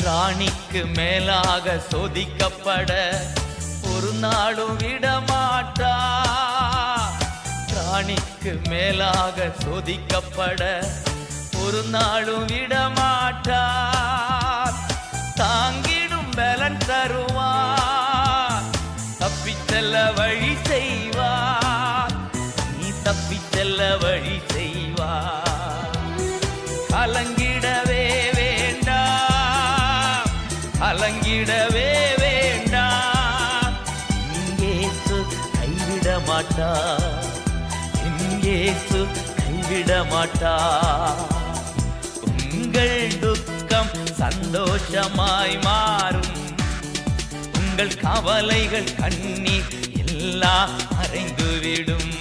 ராணிக்கு மேலாக சோதிக்கப்பட ஒரு நாளும் விடமாட்டா. ராணிக்கு மேலாக சோதிக்கப்பட ஒரு நாளும் விடமாட்டா. தாங்கிடும் பலன் தருவார், தப்பிச் செல்ல வழி செய்வார். நீ தப்பிச் செல்ல வழி செய்வார். கலங்கிடவே வேண்டாம், கலங்கிடவே வேண்டாம். இயேசு கைவிட மாட்டார், இயேசு கைவிட மாட்டார். உங்கள் துக்கம் சந்தோஷமாய் மாறும், உங்கள் கவலைகள் கண்ணீர் எல்லாம் மறைந்துவிடும்.